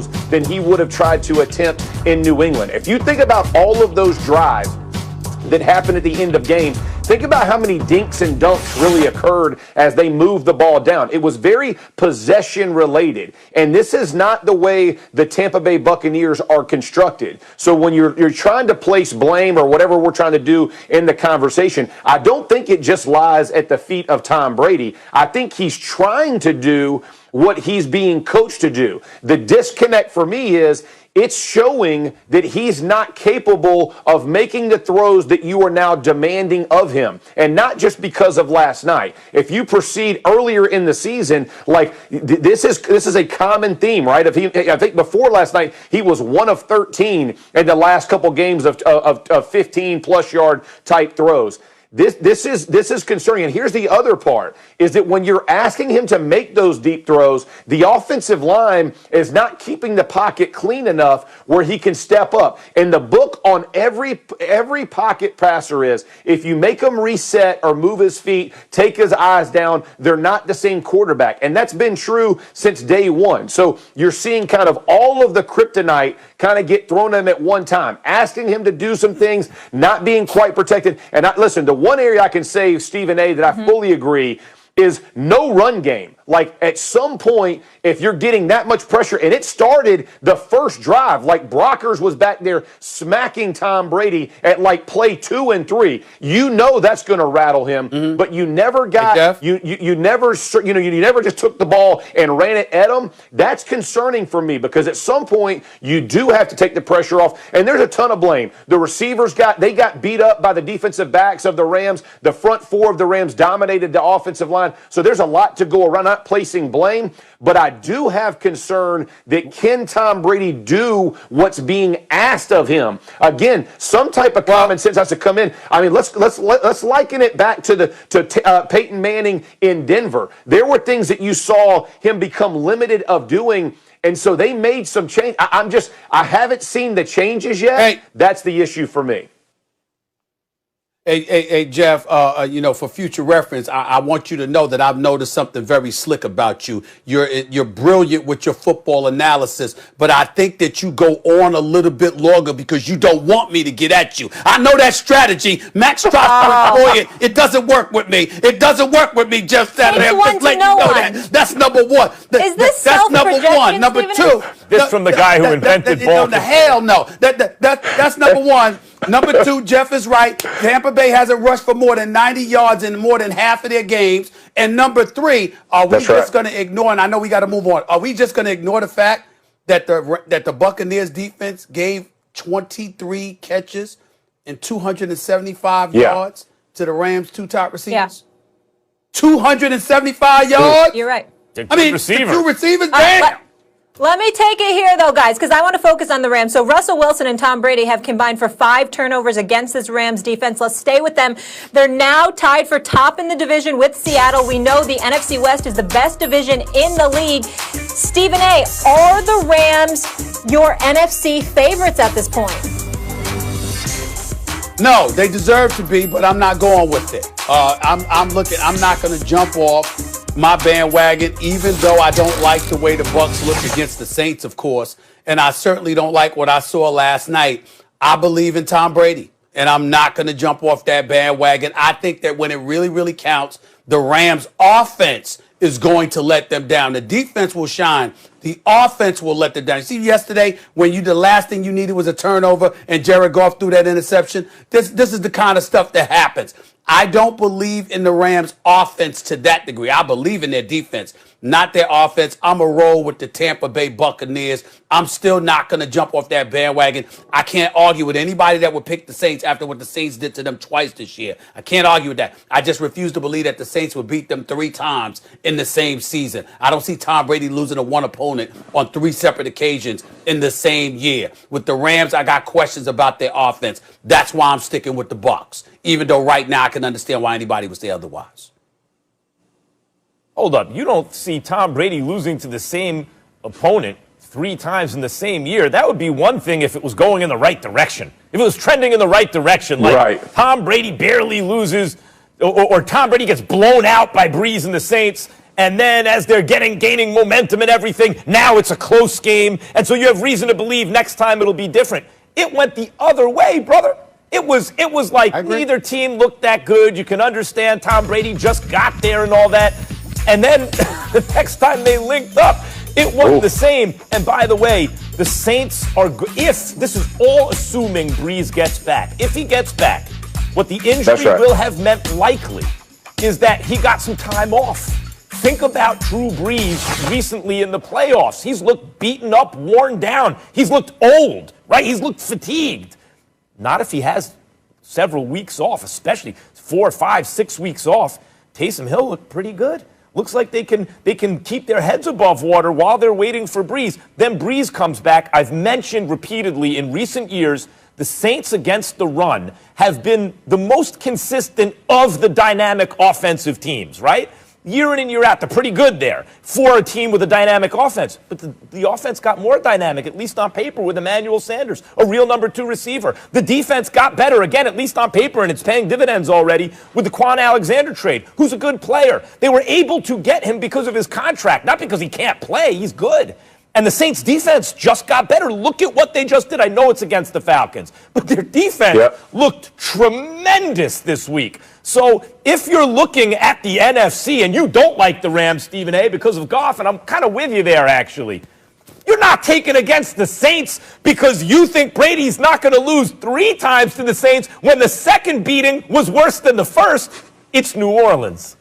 throws than he would have tried to attempt in New England. If you think about all of those drives that happened at the end of games, think about how many dinks and dunks really occurred as they moved the ball down. It was very possession related. And this is not the way the Tampa Bay Buccaneers are constructed. So when you're trying to place blame or whatever we're trying to do in the conversation, I don't think it just lies at the feet of Tom Brady. I think he's trying to do what he's being coached to do. The disconnect for me is it's showing that he's not capable of making the throws that you are now demanding of him. And not just because of last night. If you proceed earlier in the season, like this is a common theme, right? I think before last night, he was 1 of 13 in the last couple games of 15-plus yard type throws. This is concerning. And here's the other part, is that when you're asking him to make those deep throws, the offensive line is not keeping the pocket clean enough where he can step up. And the book on every pocket passer is, if you make him reset or move his feet, take his eyes down, they're not the same quarterback. And that's been true since day one. So you're seeing kind of all of the kryptonite kind of get thrown at him at one time, asking him to do some things, not being quite protected. And listen, the one area I can say, Stephen A., that I fully agree is no run game. Like, at some point, if you're getting that much pressure, and it started the first drive, like Brockers was back there smacking Tom Brady at like play 2 and 3. You know that's going to rattle him, but you never got you never just took the ball and ran it at him. That's concerning for me, because at some point you do have to take the pressure off, and there's a ton of blame. The receivers got beat up by the defensive backs of the Rams. The front four of the Rams dominated the offensive line. So there's a lot to go around. Not placing blame, but I do have concern that can Tom Brady do what's being asked of him? Again, some type of common sense has to come in. I mean, let's liken it back to Peyton Manning in Denver. There were things that you saw him become limited of doing, and so they made some change. I haven't seen the changes yet. Hey. That's the issue for me. Hey, Jeff, for future reference, I want you to know that I've noticed something very slick about you. You're brilliant with your football analysis, but I think that you go on a little bit longer because you don't want me to get at you. I know that strategy. Max Strasburg, it doesn't work with me. It doesn't work with me, Jeff Saturday. I'm just letting you know that. That's number one. Is this that's number one. Number two. This from the guy who invented ball. Hell no. That's number one. Number two, Jeff is right. Tampa Bay hasn't rushed for more than 90 yards in more than half of their games. And number three, are we just going to ignore, and I know we got to move on, are we just going to ignore the fact that the Buccaneers defense gave 23 catches and 275 yards to the Rams' two top receivers? Yeah. 275 yards? You're right. I mean, two receivers, damn. Let me take it here, though, guys, because I want to focus on the Rams. So Russell Wilson and Tom Brady have combined for 5 turnovers against this Rams defense. Let's stay with them. They're now tied for top in the division with Seattle. We know the NFC West is the best division in the league. Stephen A., are the Rams your NFC favorites at this point? No, they deserve to be, but I'm not going with it. I'm not going to jump off my bandwagon, even though I don't like the way the Bucs look against the Saints, of course, and I certainly don't like what I saw last night. I believe in Tom Brady, and I'm not going to jump off that bandwagon. I think that when it really, really counts, the Rams' offense is going to let them down. The defense will shine. The offense will let them down. You see yesterday when the last thing you needed was a turnover and Jared Goff threw that interception? This is the kind of stuff that happens. I don't believe in the Rams' offense to that degree. I believe in their defense, not their offense. I'm a roll with the Tampa Bay Buccaneers. I'm still not going to jump off that bandwagon. I can't argue with anybody that would pick the Saints after what the Saints did to them twice this year. I can't argue with that. I just refuse to believe that the Saints would beat them 3 times in the same season. I don't see Tom Brady losing to one opponent on 3 separate occasions in the same year. With the Rams, I got questions about their offense. That's why I'm sticking with the Bucs, even though right now I can understand why anybody would say otherwise. Hold up. You don't see Tom Brady losing to the same opponent 3 times in the same year. That would be one thing if it was going in the right direction. If it was trending in the right direction, like Tom Brady barely loses or Tom Brady gets blown out by Breeze and the Saints, And then as they're gaining momentum and everything, now it's a close game. And so you have reason to believe next time it'll be different. It went the other way, brother. It was like neither team looked that good. You can understand Tom Brady just got there and all that. And then the next time they linked up, it wasn't the same. And by the way, the Saints are good. If this is all assuming Breeze gets back, if he gets back, what the injury will have meant likely is that he got some time off. Think about Drew Brees recently in the playoffs. He's looked beaten up, worn down. He's looked old, right? He's looked fatigued. Not if he has several weeks off, especially 4, 5, 6 weeks off. Taysom Hill looked pretty good. Looks like they can keep their heads above water while they're waiting for Breeze. Then Breeze comes back. I've mentioned repeatedly in recent years, the Saints against the run have been the most consistent of the dynamic offensive teams, right? Year in and year out, they're pretty good there for a team with a dynamic offense. But the offense got more dynamic, at least on paper, with Emmanuel Sanders, a real number 2 receiver. The defense got better, again, at least on paper, and it's paying dividends already with the Quan Alexander trade, who's a good player. They were able to get him because of his contract, not because he can't play. He's good. And the Saints' defense just got better. Look at what they just did. I know it's against the Falcons, but their defense looked tremendous this week. So if you're looking at the NFC and you don't like the Rams, Stephen A., because of Goff, and I'm kind of with you there, actually, you're not taking against the Saints because you think Brady's not going to lose 3 times to the Saints when the second beating was worse than the first. It's New Orleans.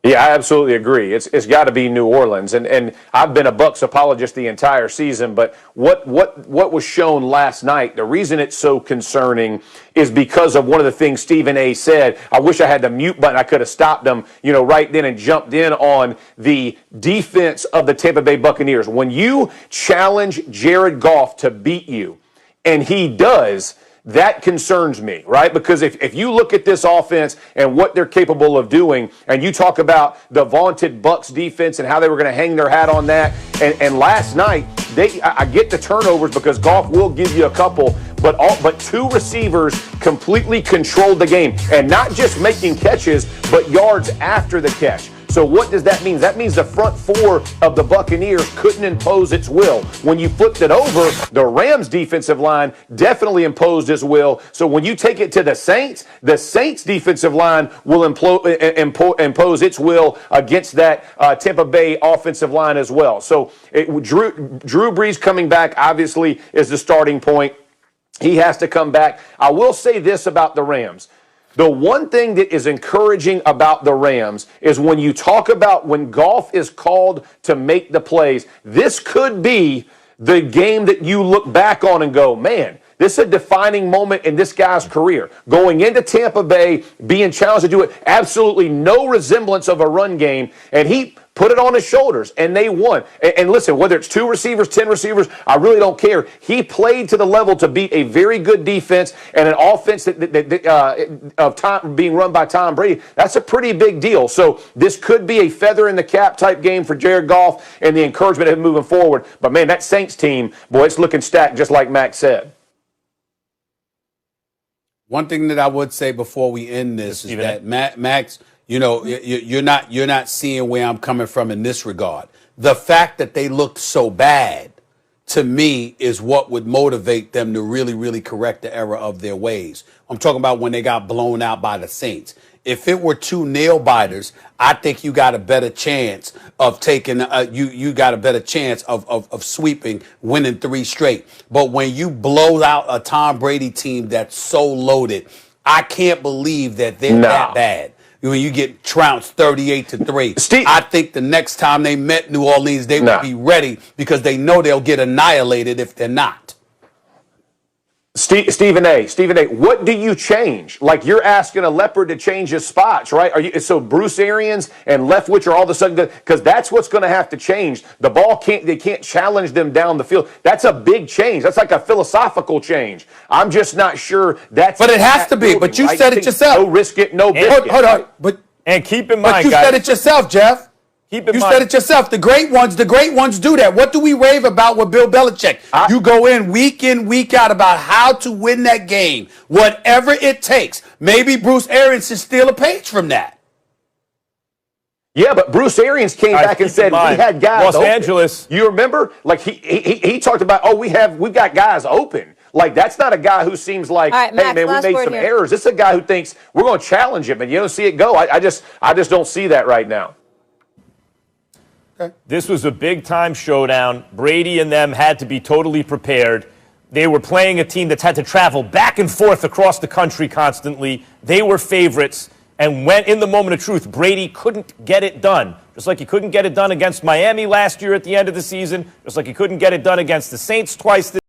Yeah, I absolutely agree. It's got to be New Orleans, and I've been a Bucs apologist the entire season. But what was shown last night? The reason it's so concerning is because of one of the things Stephen A. said. I wish I had the mute button. I could have stopped him, right then and jumped in on the defense of the Tampa Bay Buccaneers. When you challenge Jared Goff to beat you, and he does, that concerns me, right? Because if you look at this offense and what they're capable of doing, and you talk about the vaunted Bucs defense and how they were going to hang their hat on that, and last night, I get the turnovers because Goff will give you a couple, but 2 receivers completely controlled the game, and not just making catches, but yards after the catch. So what does that mean? That means the front 4 of the Buccaneers couldn't impose its will. When you flipped it over, the Rams defensive line definitely imposed its will. So when you take it to the Saints defensive line will impose its will against that Tampa Bay offensive line as well. So Drew Brees coming back obviously is the starting point. He has to come back. I will say this about the Rams. The one thing that is encouraging about the Rams is when you talk about when Goff is called to make the plays, this could be the game that you look back on and go, man, this is a defining moment in this guy's career. Going into Tampa Bay, being challenged to do it, absolutely no resemblance of a run game, and he put it on his shoulders, and they won. And listen, whether it's 2 receivers, 10 receivers, I really don't care. He played to the level to beat a very good defense and an offense being run by Tom Brady. That's a pretty big deal. So this could be a feather in the cap type game for Jared Goff and the encouragement of him moving forward. But, man, that Saints team, boy, it's looking stacked just like Max said. One thing that I would say before we end this is that Max, you're not seeing where I'm coming from in this regard. The fact that they looked so bad, to me, is what would motivate them to really, really correct the error of their ways. I'm talking about when they got blown out by the Saints. If it were 2 nail biters, I think you got a better chance of taking. You got a better chance of sweeping, winning 3 straight. But when you blow out a Tom Brady team that's so loaded, I can't believe that they're that bad. When you get trounced 38-3, I think the next time they met New Orleans, they would be ready because they know they'll get annihilated if they're not. Stephen A., what do you change? Like, you're asking a leopard to change his spots, right? So Bruce Arians and Leftwich are all of a sudden, because that's what's going to have to change. The ball they can't challenge them down the field. That's a big change. That's like a philosophical change. I'm just not sure that's. But it has to be. Building, but you right? said it yourself. No risk it, no biscuit. Hold on. And keep in mind, but you guys, said it yourself, Jeff. You said it yourself. The great ones do that. What do we rave about with Bill Belichick? You go in, week out about how to win that game, whatever it takes. Maybe Bruce Arians should steal a page from that. Yeah, but Bruce Arians came back and said we had guys Los open. Angeles. You remember? Like he talked about, we've got guys open. Like, that's not a guy who seems like, right, hey, Max, man, we made some errors. This is a guy who thinks we're going to challenge him, and you don't see it go. I just don't see that right now. This was a big-time showdown. Brady and them had to be totally prepared. They were playing a team that's had to travel back and forth across the country constantly. They were favorites. And when in the moment of truth, Brady couldn't get it done. Just like he couldn't get it done against Miami last year at the end of the season. Just like he couldn't get it done against the Saints twice this